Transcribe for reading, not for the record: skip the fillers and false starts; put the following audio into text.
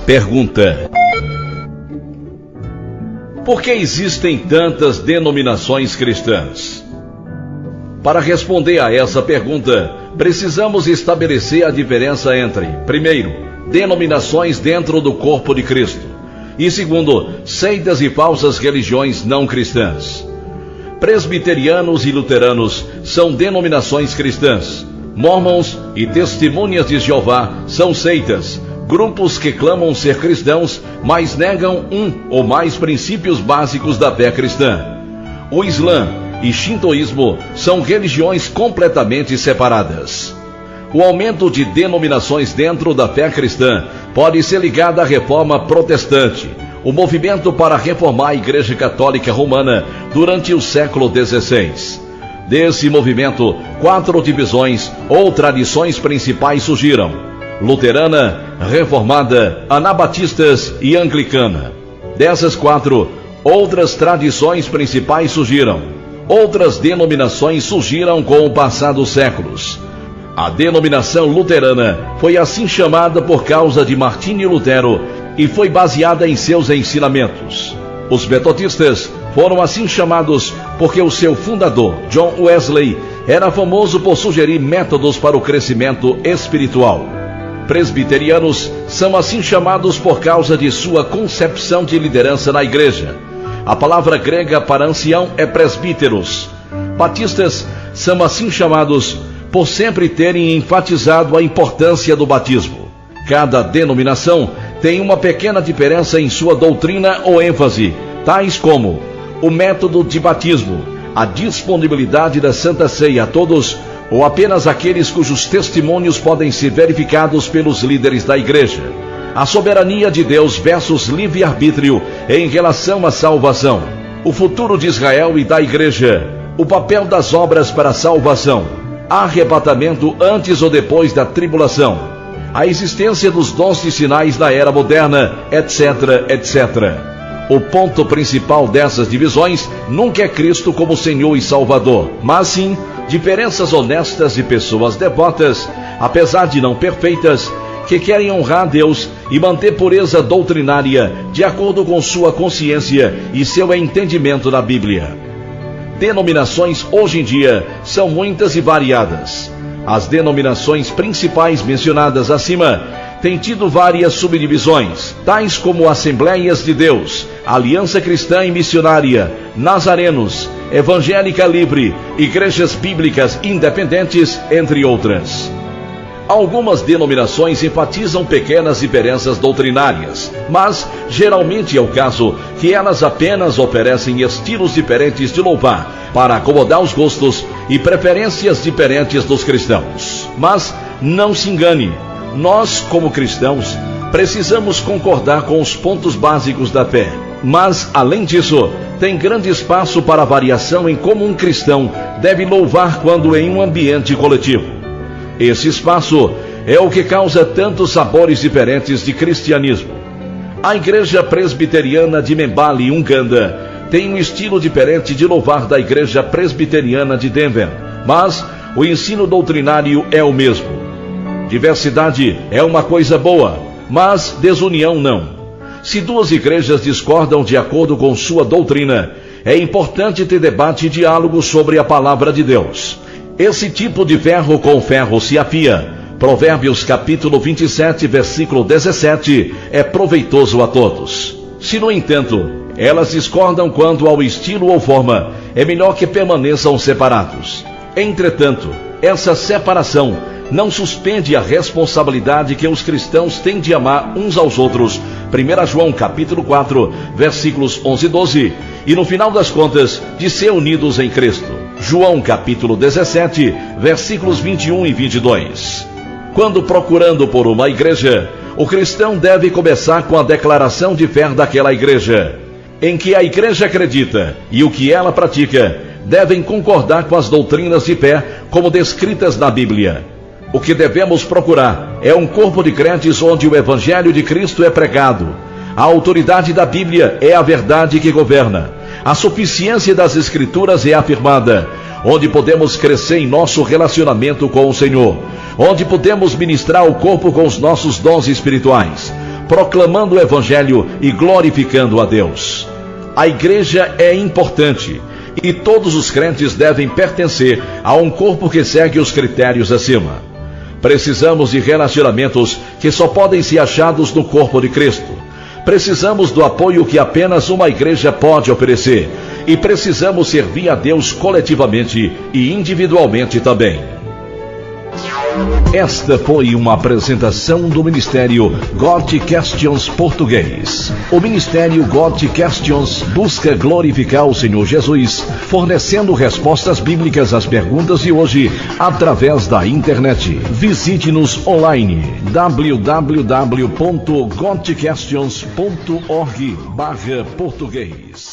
Pergunta: por que existem tantas denominações cristãs? Para responder a essa pergunta, precisamos estabelecer a diferença entre, primeiro, denominações dentro do corpo de Cristo, e segundo, seitas e falsas religiões não cristãs. Presbiterianos e luteranos são denominações cristãs. Mormons e Testemunhas de Jeová são seitas, grupos que clamam ser cristãos, mas negam um ou mais princípios básicos da fé cristã. O Islã e Shintoísmo são religiões completamente separadas. O aumento de denominações dentro da fé cristã pode ser ligado à reforma protestante, o movimento para reformar a Igreja Católica Romana durante o século XVI. Desse movimento, 4 divisões ou tradições principais surgiram: luterana, reformada, anabatistas e anglicana. Dessas 4, outras tradições principais surgiram. Outras denominações surgiram com o passar dos séculos. A denominação luterana foi assim chamada por causa de Martinho Lutero e foi baseada em seus ensinamentos. Os metodistas foram assim chamados porque o seu fundador, John Wesley, era famoso por sugerir métodos para o crescimento espiritual. Presbiterianos são assim chamados por causa de sua concepção de liderança na igreja. A palavra grega para ancião é presbíteros. Batistas são assim chamados por sempre terem enfatizado a importância do batismo. Cada denominação tem uma pequena diferença em sua doutrina ou ênfase, tais como o método de batismo, a disponibilidade da Santa Ceia a todos ou apenas aqueles cujos testemunhos podem ser verificados pelos líderes da igreja, a soberania de Deus versus livre-arbítrio em relação à salvação, o futuro de Israel e da igreja, o papel das obras para a salvação, arrebatamento antes ou depois da tribulação, a existência dos dons e sinais da era moderna, etc, etc. O ponto principal dessas divisões nunca é Cristo como Senhor e Salvador, mas sim diferenças honestas de pessoas devotas, apesar de não perfeitas, que querem honrar a Deus e manter pureza doutrinária de acordo com sua consciência e seu entendimento da Bíblia. Denominações hoje em dia são muitas e variadas. As denominações principais mencionadas acima têm tido várias subdivisões, tais como Assembleias de Deus, Aliança Cristã e Missionária, Nazarenos, Evangélica Livre, Igrejas Bíblicas Independentes, entre outras. Algumas denominações enfatizam pequenas diferenças doutrinárias, mas geralmente é o caso que elas apenas oferecem estilos diferentes de louvar para acomodar os gostos e preferências diferentes dos cristãos. Mas não se engane, nós como cristãos precisamos concordar com os pontos básicos da fé, mas além disso, tem grande espaço para variação em como um cristão deve louvar quando em um ambiente coletivo. Esse espaço é o que causa tantos sabores diferentes de cristianismo. A Igreja Presbiteriana de Mbale, Uganda, tem um estilo diferente de louvar da Igreja Presbiteriana de Denver, mas o ensino doutrinário é o mesmo. Diversidade é uma coisa boa, mas desunião não. Se duas igrejas discordam de acordo com sua doutrina, é importante ter debate e diálogo sobre a palavra de Deus. Esse tipo de ferro com ferro se afia. Provérbios capítulo 27, versículo 17, é proveitoso a todos. Se, no entanto, elas discordam quanto ao estilo ou forma, é melhor que permaneçam separados. Entretanto, essa separação não suspende a responsabilidade que os cristãos têm de amar uns aos outros. 1 João capítulo 4, versículos 11 e 12, e no final das contas, de ser unidos em Cristo. João capítulo 17, versículos 21 e 22. Quando procurando por uma igreja, o cristão deve começar com a declaração de fé daquela igreja, em que a igreja acredita e o que ela pratica devem concordar com as doutrinas de fé como descritas na Bíblia. O que devemos procurar é um corpo de crentes onde o Evangelho de Cristo é pregado. A autoridade da Bíblia é a verdade que governa. A suficiência das Escrituras é afirmada, onde podemos crescer em nosso relacionamento com o Senhor, onde podemos ministrar o corpo com os nossos dons espirituais, proclamando o Evangelho e glorificando a Deus. A igreja é importante e todos os crentes devem pertencer a um corpo que segue os critérios acima. Precisamos de relacionamentos que só podem ser achados no corpo de Cristo. Precisamos do apoio que apenas uma igreja pode oferecer. E precisamos servir a Deus coletivamente e individualmente também. Esta foi uma apresentação do Ministério God Questions Português. O Ministério God Questions busca glorificar o Senhor Jesus, fornecendo respostas bíblicas às perguntas de hoje através da internet. Visite-nos online www.godquestions.org/português.